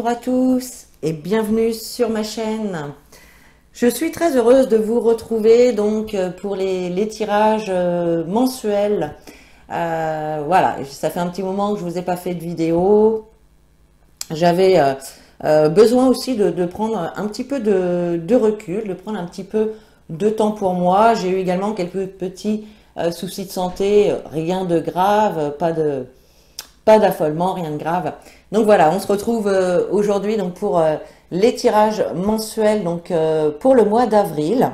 à tous et bienvenue sur ma chaîne. Je suis très heureuse de vous retrouver donc pour les tirages mensuels. Voilà, ça fait un petit moment que je vous ai pas fait de vidéo. J'avais besoin aussi de prendre un petit peu de recul, de prendre un petit peu de temps pour moi. J'ai eu également quelques petits soucis de santé, rien de grave, pas d'affolement, rien de grave. Donc voilà, on se retrouve aujourd'hui donc pour les tirages mensuels donc pour le mois d'avril.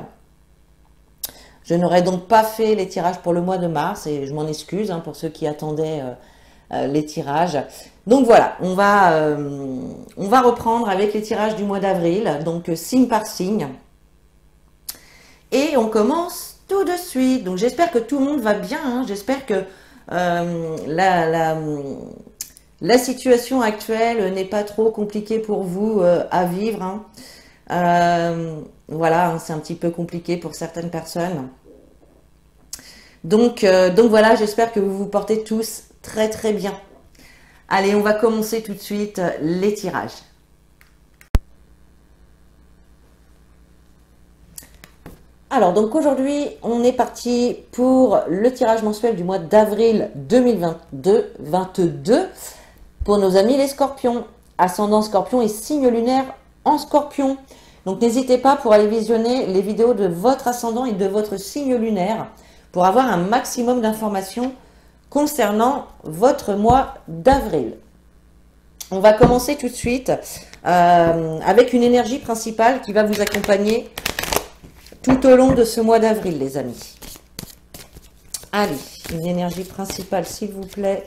Je n'aurai donc pas fait les tirages pour le mois de mars et je m'en excuse hein, pour ceux qui attendaient les tirages. Donc voilà, on va reprendre avec les tirages du mois d'avril, donc signe par signe. Et on commence tout de suite. Donc j'espère que tout le monde va bien, hein. J'espère que la situation actuelle n'est pas trop compliquée pour vous à vivre. Hein. Voilà, hein, c'est un petit peu compliqué pour certaines personnes. Donc voilà, j'espère que vous vous portez tous très très bien. Allez, on va commencer tout de suite les tirages. Alors, donc aujourd'hui, on est parti pour le tirage mensuel du mois d'avril 2022 pour nos amis les scorpions, ascendant scorpion et signe lunaire en scorpion. Donc, n'hésitez pas pour aller visionner les vidéos de votre ascendant et de votre signe lunaire pour avoir un maximum d'informations concernant votre mois d'avril. On va commencer tout de suite avec une énergie principale qui va vous accompagner tout au long de ce mois d'avril, les amis. Allez, une énergie principale, s'il vous plaît.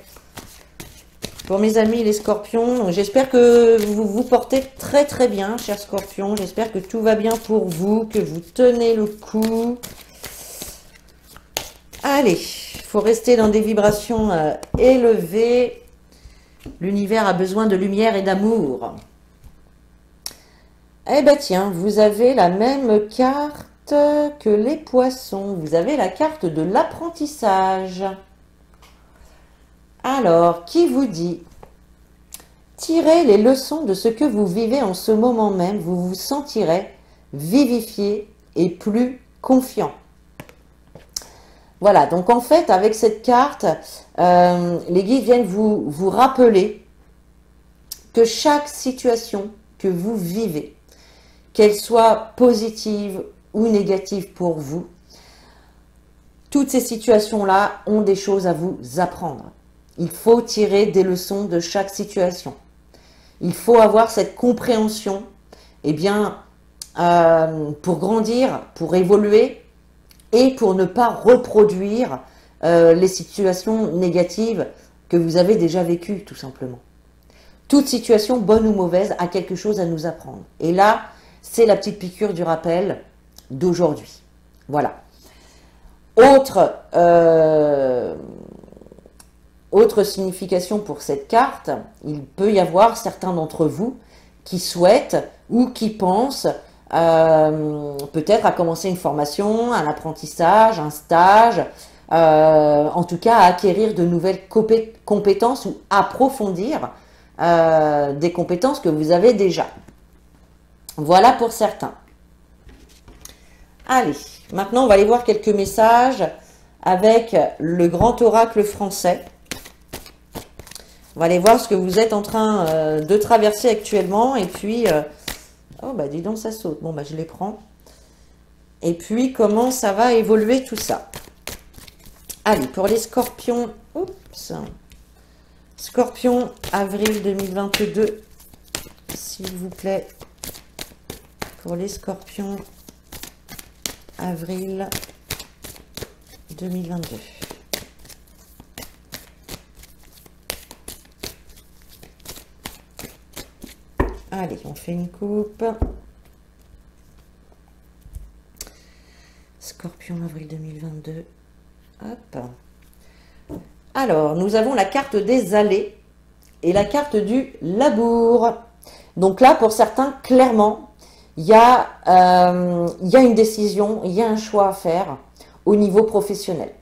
Pour mes amis, les scorpions, j'espère que vous vous portez très très bien, chers scorpions. J'espère que tout va bien pour vous, que vous tenez le coup. Allez, il faut rester dans des vibrations élevées. L'univers a besoin de lumière et d'amour. Eh bien tiens, vous avez la même carte que les poissons. Vous avez la carte de l'apprentissage. Alors, qui vous dit? Tirez les leçons de ce que vous vivez en ce moment même. Vous vous sentirez vivifié et plus confiant. Voilà, donc en fait, avec cette carte, les guides viennent vous rappeler que chaque situation que vous vivez, qu'elle soit positive ou négative pour vous, toutes ces situations-là ont des choses à vous apprendre. Il faut tirer des leçons de chaque situation. Il faut avoir cette compréhension, eh bien, pour grandir, pour évoluer et pour ne pas reproduire les situations négatives que vous avez déjà vécues, tout simplement. Toute situation, bonne ou mauvaise, a quelque chose à nous apprendre. Et là, c'est la petite piqûre du rappel d'aujourd'hui. Voilà. Autre signification pour cette carte, il peut y avoir certains d'entre vous qui souhaitent ou qui pensent peut-être à commencer une formation, un apprentissage, un stage, en tout cas à acquérir de nouvelles compétences ou approfondir des compétences que vous avez déjà. Voilà pour certains. Allez, maintenant on va aller voir quelques messages avec le grand oracle français. On va aller voir ce que vous êtes en train de traverser actuellement et puis... oh bah dis donc ça saute, bon bah je les prends. Et puis comment ça va évoluer tout ça. Allez, pour les scorpions, oups, scorpion avril 2022, s'il vous plaît. Pour les scorpions, avril 2022. Allez, on fait une coupe. Scorpion, avril 2022. Hop. Alors, nous avons la carte des allées et la carte du labour. Donc là, pour certains, clairement, il y a une décision, il y a un choix à faire au niveau professionnel.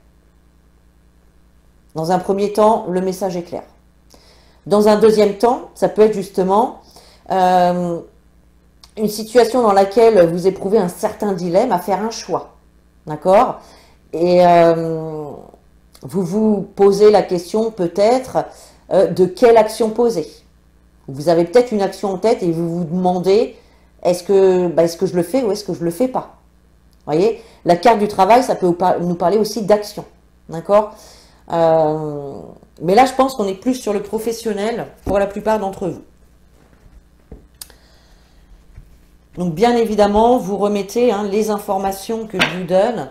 Dans un premier temps, le message est clair. Dans un deuxième temps, ça peut être justement Une situation dans laquelle vous éprouvez un certain dilemme à faire un choix. D'accord? Et vous vous posez la question peut-être de quelle action poser. Vous avez peut-être une action en tête et vous vous demandez est-ce que je le fais ou est-ce que je ne le fais pas? Vous voyez? La carte du travail, ça peut nous parler aussi d'action. D'accord? Mais là, je pense qu'on est plus sur le professionnel pour la plupart d'entre vous. Donc, bien évidemment, vous remettez les informations que je vous donne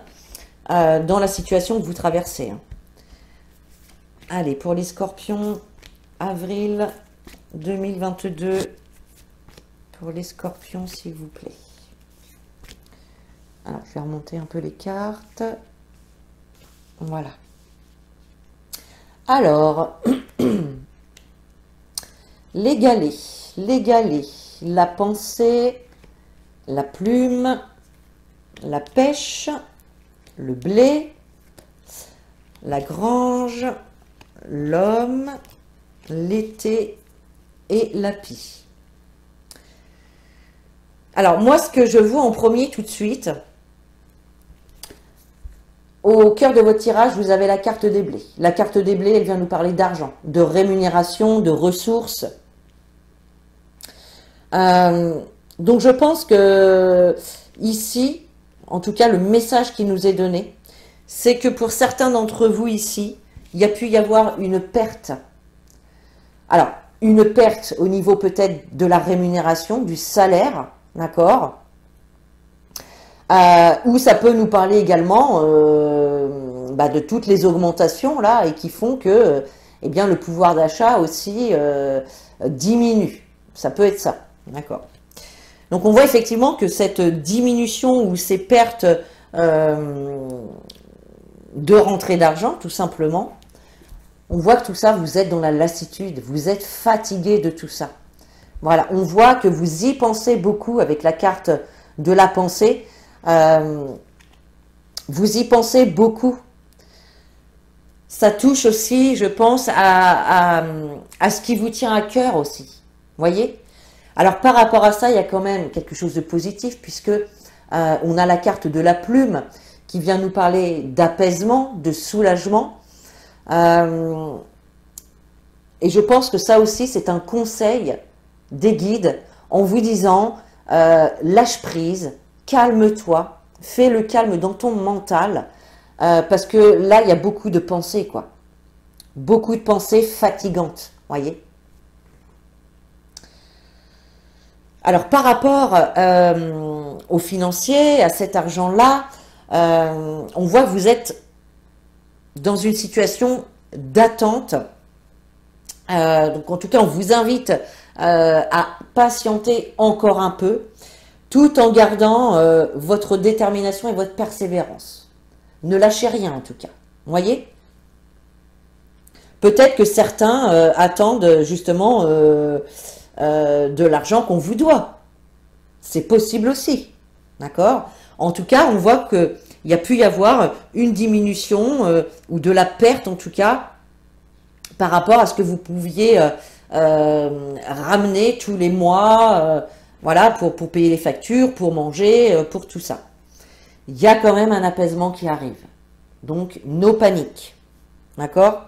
dans la situation que vous traversez. Allez, pour les scorpions, avril 2022, pour les scorpions, s'il vous plaît. Alors, je vais remonter un peu les cartes. Voilà. Alors, les galets, la pensée, la plume, la pêche, le blé, la grange, l'homme, l'été et la pie. Alors, moi, ce que je vois en premier tout de suite, au cœur de votre tirage, vous avez la carte des blés. La carte des blés, elle vient nous parler d'argent, de rémunération, de ressources. Donc, je pense que ici, en tout cas, le message qui nous est donné, c'est que pour certains d'entre vous ici, il y a pu y avoir une perte. Alors, une perte au niveau peut-être de la rémunération, du salaire, d'accord, ou ça peut nous parler également de toutes les augmentations là et qui font que eh bien, le pouvoir d'achat aussi diminue. Ça peut être ça, d'accord. Donc on voit effectivement que cette diminution ou ces pertes de rentrée d'argent, tout simplement, on voit que tout ça, vous êtes dans la lassitude, vous êtes fatigué de tout ça. Voilà, on voit que vous y pensez beaucoup avec la carte de la pensée. Vous y pensez beaucoup. Ça touche aussi, je pense, à ce qui vous tient à cœur aussi. Voyez? Alors, par rapport à ça, il y a quand même quelque chose de positif puisque on a la carte de la plume qui vient nous parler d'apaisement, de soulagement. Et je pense que ça aussi, c'est un conseil des guides en vous disant lâche prise, calme-toi, fais le calme dans ton mental parce que là, il y a beaucoup de pensées, quoi. Beaucoup de pensées fatigantes, voyez. Alors, par rapport au financier, à cet argent-là, on voit que vous êtes dans une situation d'attente. Donc, en tout cas, on vous invite à patienter encore un peu, tout en gardant votre détermination et votre persévérance. Ne lâchez rien, en tout cas. Vous voyez? Peut-être que certains attendent justement de l'argent qu'on vous doit. C'est possible aussi. D'accord? En tout cas, on voit qu'il y a pu y avoir une diminution ou de la perte, en tout cas, par rapport à ce que vous pouviez ramener tous les mois, voilà, pour payer les factures, pour manger, pour tout ça. Il y a quand même un apaisement qui arrive. Donc, no panique. D'accord?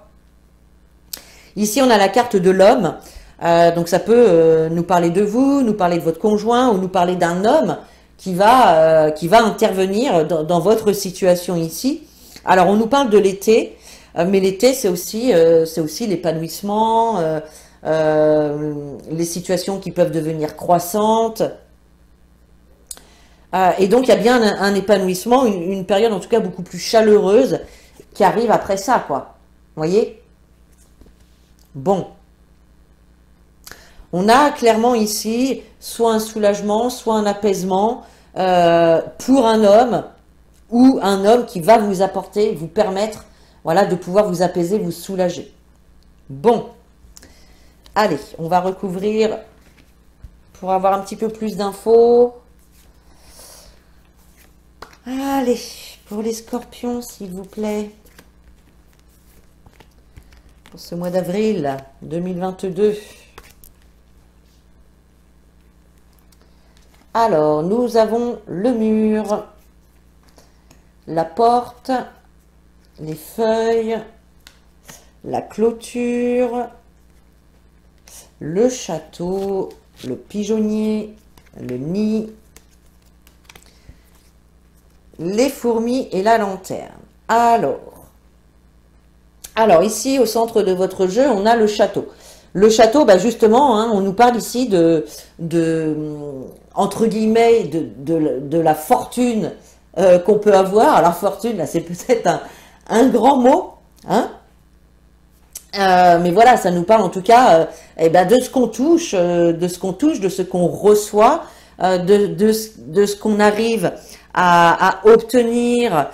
Ici, on a la carte de l'homme. Donc, ça peut nous parler de vous, nous parler de votre conjoint ou nous parler d'un homme qui va intervenir dans votre situation ici. Alors, on nous parle de l'été, mais l'été, c'est aussi l'épanouissement, les situations qui peuvent devenir croissantes. Et donc, il y a bien un épanouissement, une période en tout cas beaucoup plus chaleureuse qui arrive après ça, quoi. Vous voyez? Bon. On a clairement ici soit un soulagement, soit un apaisement pour un homme ou un homme qui va vous apporter, vous permettre, voilà, de pouvoir vous apaiser, vous soulager. Bon. Allez, on va recouvrir pour avoir un petit peu plus d'infos. Allez, pour les scorpions, s'il vous plaît. Pour ce mois d'avril 2022. Alors, nous avons le mur, la porte, les feuilles, la clôture, le château, le pigeonnier, le nid, les fourmis et la lanterne. Alors ici, au centre de votre jeu, on a le château. Le château, bah justement, hein, on nous parle ici entre guillemets, de la fortune qu'on peut avoir. Alors fortune, là, c'est peut-être un grand mot, hein. Mais voilà, ça nous parle en tout cas eh ben, de ce qu'on touche, de ce qu'on reçoit, de ce qu'on arrive à obtenir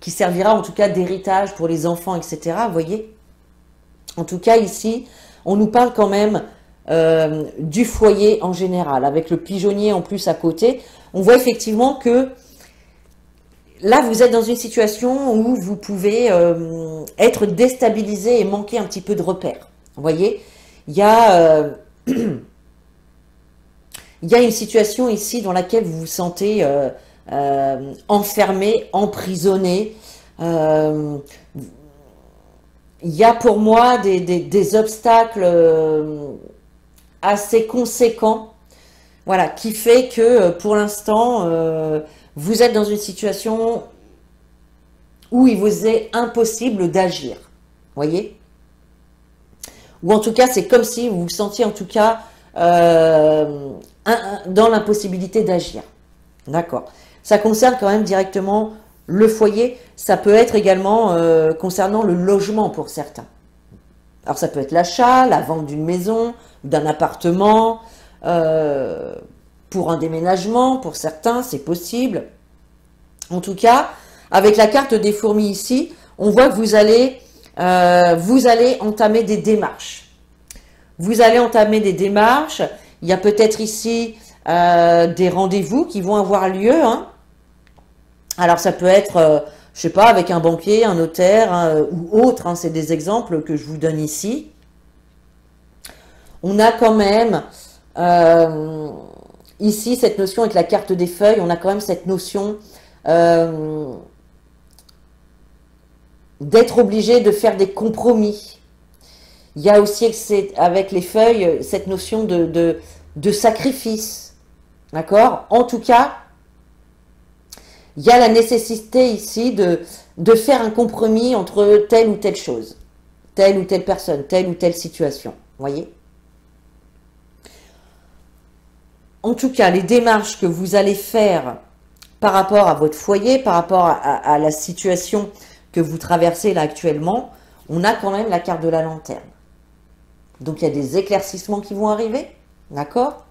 qui servira en tout cas d'héritage pour les enfants, etc. Vous voyez? En tout cas, ici, on nous parle quand même du foyer en général, avec le pigeonnier en plus à côté. On voit effectivement que là, vous êtes dans une situation où vous pouvez être déstabilisé et manquer un petit peu de repères. Vous voyez, il y a une situation ici dans laquelle vous vous sentez enfermé, emprisonné. Il y a pour moi des obstacles assez conséquents, voilà, qui fait que pour l'instant, vous êtes dans une situation où il vous est impossible d'agir, voyez? Ou en tout cas, c'est comme si vous vous sentiez en tout cas dans l'impossibilité d'agir. D'accord. Ça concerne quand même directement le foyer. Ça peut être également concernant le logement pour certains. Alors ça peut être l'achat, la vente d'une maison, d'un appartement, pour un déménagement, pour certains, c'est possible. En tout cas, avec la carte des fourmis ici, on voit que vous allez entamer des démarches. Vous allez entamer des démarches. Il y a peut-être ici des rendez-vous qui vont avoir lieu. Hein. Alors ça peut être, je sais pas, avec un banquier, un notaire ou autre. Hein, c'est des exemples que je vous donne ici. On a quand même ici cette notion avec la carte des feuilles. On a quand même cette notion d'être obligé de faire des compromis. Il y a aussi avec les feuilles cette notion de sacrifice. D'accord? En tout cas, il y a la nécessité ici de faire un compromis entre telle ou telle chose, telle ou telle personne, telle ou telle situation. Vous voyez? En tout cas, les démarches que vous allez faire par rapport à votre foyer, par rapport à la situation que vous traversez là actuellement, on a quand même la carte de la lanterne. Donc, il y a des éclaircissements qui vont arriver, d'accord?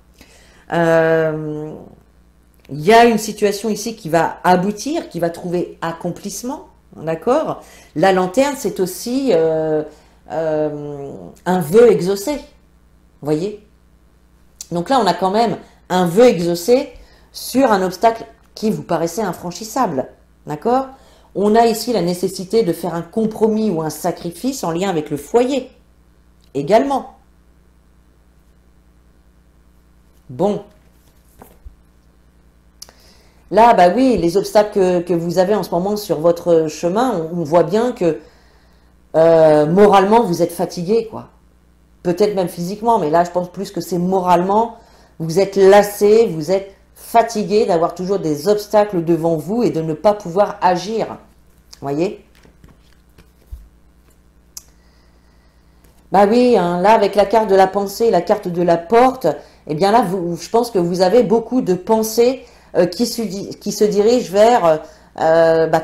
Il y a une situation ici qui va aboutir, qui va trouver accomplissement, d'accord? La lanterne, c'est aussi un vœu exaucé, vous voyez? Donc là, on a quand même un vœu exaucé sur un obstacle qui vous paraissait infranchissable, d'accord? On a ici la nécessité de faire un compromis ou un sacrifice en lien avec le foyer, également. Bon. Là, bah oui, les obstacles que vous avez en ce moment sur votre chemin, on voit bien que moralement, vous êtes fatigué, quoi. Peut-être même physiquement, mais là, je pense plus que c'est moralement. Vous êtes lassé, vous êtes fatigué d'avoir toujours des obstacles devant vous et de ne pas pouvoir agir. Voyez? Bah oui, hein, là, avec la carte de la pensée, la carte de la porte, eh bien là, je pense que vous avez beaucoup de pensées qui se dirigent vers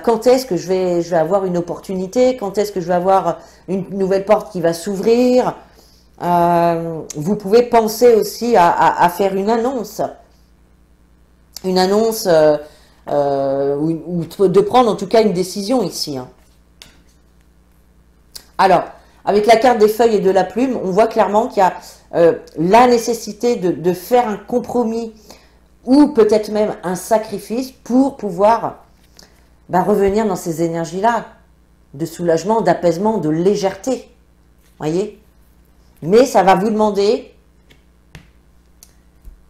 quand est-ce que je vais avoir une opportunité, quand est-ce que je vais avoir une nouvelle porte qui va s'ouvrir. Vous pouvez penser aussi à faire une annonce ou de prendre en tout cas une décision ici. Hein. Alors, avec la carte des feuilles et de la plume, on voit clairement qu'il y a la nécessité de faire un compromis ou peut-être même un sacrifice pour pouvoir revenir dans ces énergies-là de soulagement, d'apaisement, de légèreté. Voyez? Mais ça va vous demander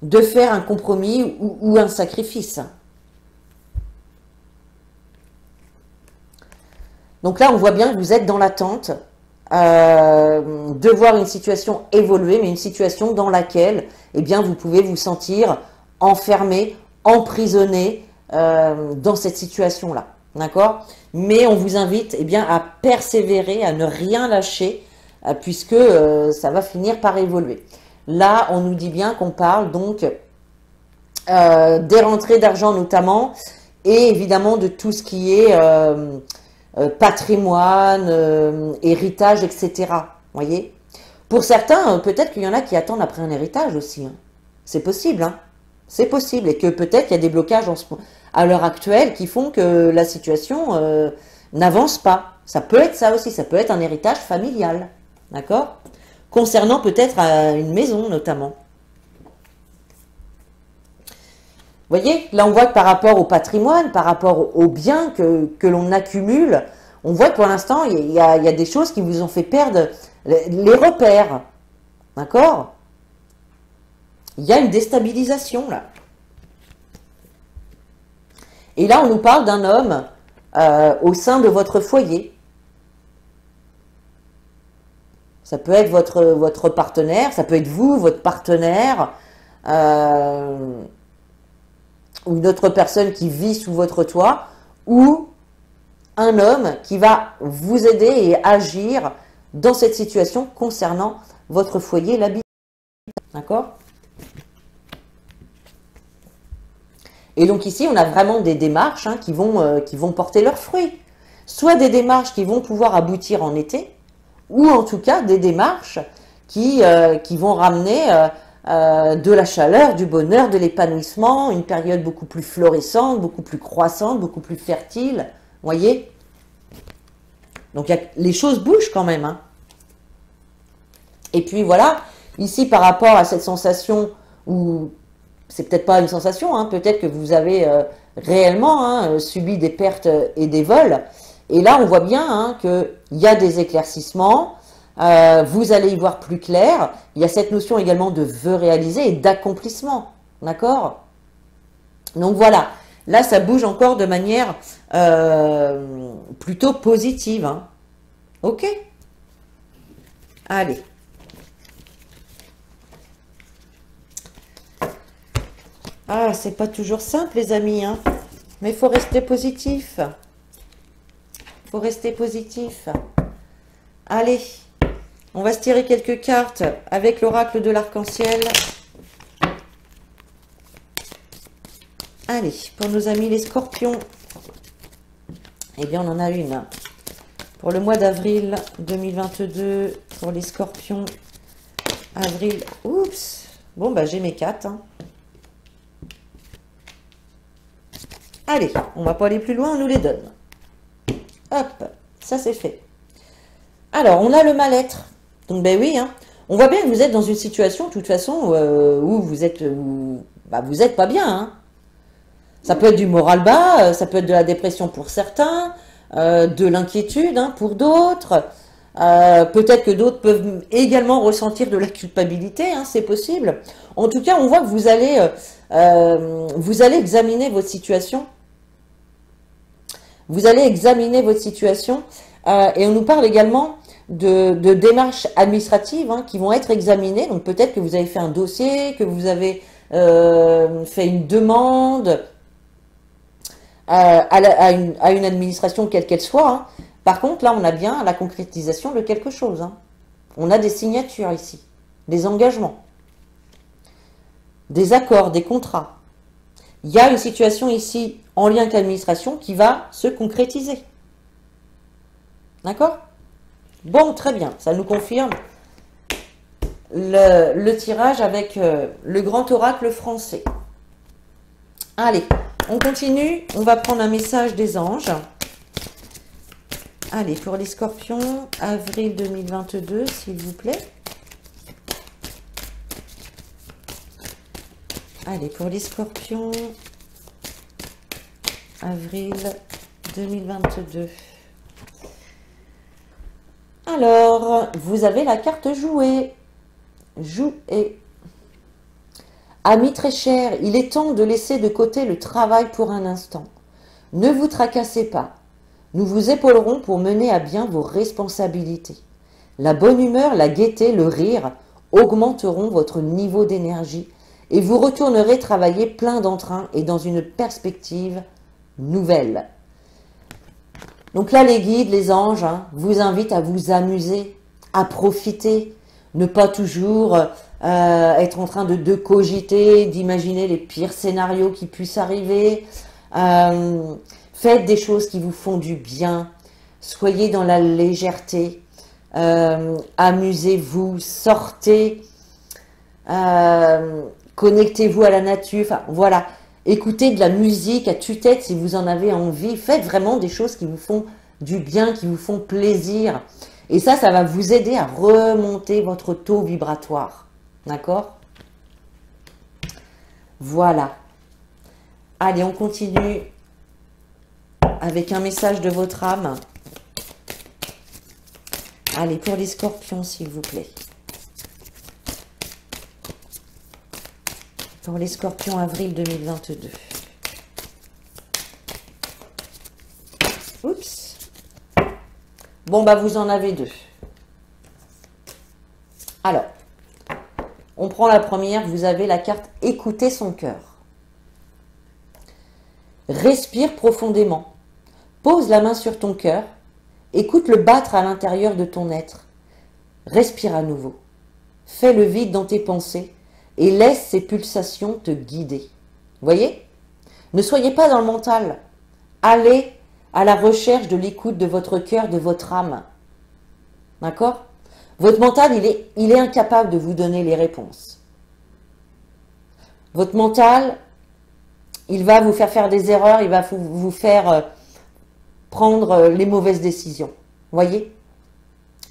de faire un compromis ou un sacrifice. Donc là, on voit bien que vous êtes dans l'attente de voir une situation évoluer, mais une situation dans laquelle, eh bien, vous pouvez vous sentir enfermé, emprisonné dans cette situation-là. D'accord? Mais on vous invite, eh bien, à persévérer, à ne rien lâcher, puisque ça va finir par évoluer. Là, on nous dit bien qu'on parle donc des rentrées d'argent notamment, et évidemment de tout ce qui est patrimoine, héritage, etc. Voyez? Pour certains, peut-être qu'il y en a qui attendent après un héritage aussi. Hein. C'est possible, hein. C'est possible. Et que peut-être qu'il y a des blocages à l'heure actuelle qui font que la situation n'avance pas. Ça peut être ça aussi. Ça peut être un héritage familial. D'accord? Concernant peut-être une maison notamment. Vous voyez, là on voit que par rapport au patrimoine, par rapport aux biens que l'on accumule, on voit que pour l'instant, il y a des choses qui vous ont fait perdre les repères. D'accord? Il y a une déstabilisation là. Et là, on nous parle d'un homme au sein de votre foyer. Ça peut être votre partenaire, ça peut être vous, votre partenaire, ou une autre personne qui vit sous votre toit, ou un homme qui va vous aider et agir dans cette situation concernant votre foyer, l'habitat. D'accord? Et donc ici, on a vraiment des démarches hein, qui vont porter leurs fruits. Soit des démarches qui vont pouvoir aboutir en été, ou en tout cas des démarches qui vont ramener de la chaleur, du bonheur, de l'épanouissement, une période beaucoup plus florissante, beaucoup plus croissante, beaucoup plus fertile. Voyez? Donc les choses bougent quand même. Hein. Et puis voilà, ici par rapport à cette sensation où c'est peut-être pas une sensation, hein, peut-être que vous avez réellement hein, subi des pertes et des vols. Et là, on voit bien hein, qu'il y a des éclaircissements, vous allez y voir plus clair. Il y a cette notion également de vœux réalisés et d'accomplissement. D'accord? Donc voilà, là, ça bouge encore de manière plutôt positive. Hein. Ok? Allez. Ah, c'est pas toujours simple, les amis, hein. Mais il faut rester positif. Il faut rester positif. Allez, on va se tirer quelques cartes avec l'oracle de l'arc-en-ciel. Allez, pour nos amis les scorpions, eh bien, on en a une. Pour le mois d'avril 2022, pour les scorpions, avril, oups, bon, bah, j'ai mes 4, hein. Allez, on va pas aller plus loin, on nous les donne. Hop, ça c'est fait. Alors, on a le mal-être. Donc, ben oui, hein, on voit bien que vous êtes dans une situation, de toute façon, où vous êtes pas bien. Hein. Ça peut être du moral bas, ça peut être de la dépression pour certains, de l'inquiétude hein, pour d'autres. Peut-être que d'autres peuvent également ressentir de la culpabilité, hein, c'est possible. En tout cas, on voit que vous allez examiner votre situation. Vous allez examiner votre situation et on nous parle également de démarches administratives hein, qui vont être examinées. Donc peut-être que vous avez fait un dossier, que vous avez fait une demande à une administration quelle qu'elle soit. Hein. Par contre, là, on a bien la concrétisation de quelque chose. Hein. On a des signatures ici, des engagements, des accords, des contrats. Il y a une situation ici en lien avec l'administration qui va se concrétiser. D'accord? Bon, très bien. Ça nous confirme le tirage avec le grand oracle français. Allez, on continue. On va prendre un message des anges. Allez, pour les scorpions, avril 2022, s'il vous plaît. Allez, pour les scorpions, avril 2022. Alors, vous avez la carte jouer. Jouer. Amis très chers, il est temps de laisser de côté le travail pour un instant. Ne vous tracassez pas. Nous vous épaulerons pour mener à bien vos responsabilités. La bonne humeur, la gaieté, le rire augmenteront votre niveau d'énergie et vous retournerez travailler plein d'entrain et dans une perspective nouvelle. Donc là, les guides, les anges, vous invitent à vous amuser, à profiter, ne pas toujours être en train de cogiter, d'imaginer les pires scénarios qui puissent arriver. Faites des choses qui vous font du bien, soyez dans la légèreté, amusez-vous, sortez, connectez-vous à la nature, enfin voilà. Écoutez de la musique à tue-tête si vous en avez envie. Faites vraiment des choses qui vous font du bien, qui vous font plaisir. Et ça va vous aider à remonter votre taux vibratoire. D'accord? Voilà. Allez, on continue avec un message de votre âme. Allez, pour les scorpions, s'il vous plaît. Pour les scorpions, avril 2022. Oups. Bon, bah, vous en avez deux. Alors, on prend la première. Vous avez la carte « Écouter son cœur ». Respire profondément. Pose la main sur ton cœur. Écoute le battre à l'intérieur de ton être. Respire à nouveau. Fais le vide dans tes pensées et laisse ces pulsations te guider. Voyez? Ne soyez pas dans le mental. Allez à la recherche de l'écoute de votre cœur, de votre âme. D'accord? Votre mental, il est incapable de vous donner les réponses. Votre mental, il va vous faire des erreurs, il va vous faire prendre les mauvaises décisions. Voyez?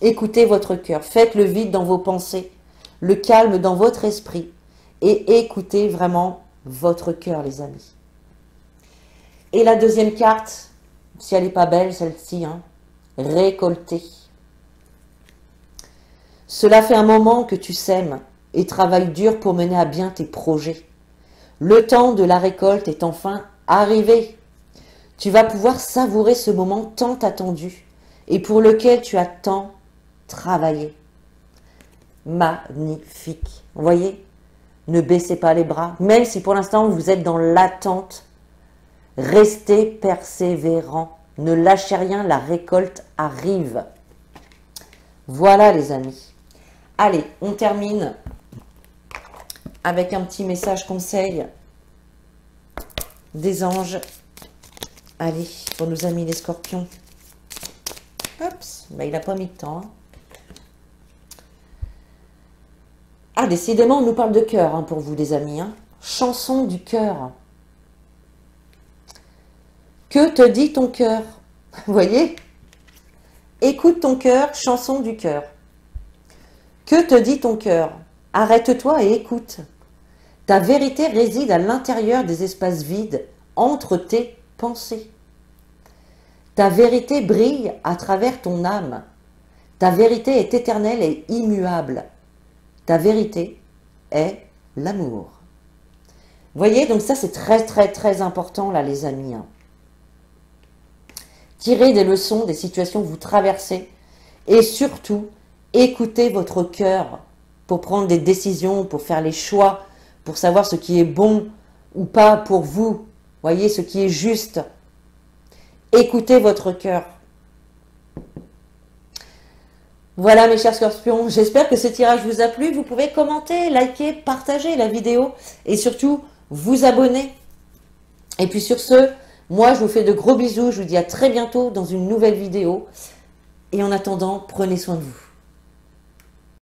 Écoutez votre cœur. Faites le vide dans vos pensées, le calme dans votre esprit et écoutez vraiment votre cœur, les amis. Et la deuxième carte, si elle n'est pas belle, celle-ci, récolter. Cela fait un moment que tu sèmes et travailles dur pour mener à bien tes projets. Le temps de la récolte est enfin arrivé. Tu vas pouvoir savourer ce moment tant attendu et pour lequel tu as tant travaillé. Magnifique. Vous voyez? Ne baissez pas les bras. Même si pour l'instant vous êtes dans l'attente, restez persévérant. Ne lâchez rien, la récolte arrive. Voilà les amis. Allez, on termine avec un petit message conseil des anges. Allez, pour nos amis les scorpions. Oups, bah, il n'a pas mis de temps. Ah, décidément, on nous parle de cœur pour vous, les amis. Chanson du cœur. Que te dit ton cœur? Vous voyez? Écoute ton cœur, chanson du cœur. Que te dit ton cœur? Arrête-toi et écoute. Ta vérité réside à l'intérieur des espaces vides, entre tes pensées. Ta vérité brille à travers ton âme. Ta vérité est éternelle et immuable. Ta vérité est l'amour. Voyez, donc ça c'est très très très important là les amis. Tirez des leçons des situations que vous traversez et surtout écoutez votre cœur pour prendre des décisions, pour faire les choix, pour savoir ce qui est bon ou pas pour vous. Voyez, ce qui est juste. Écoutez votre cœur. Voilà mes chers scorpions, j'espère que ce tirage vous a plu. Vous pouvez commenter, liker, partager la vidéo et surtout vous abonner. Et puis sur ce, moi je vous fais de gros bisous, je vous dis à très bientôt dans une nouvelle vidéo. Et en attendant, prenez soin de vous.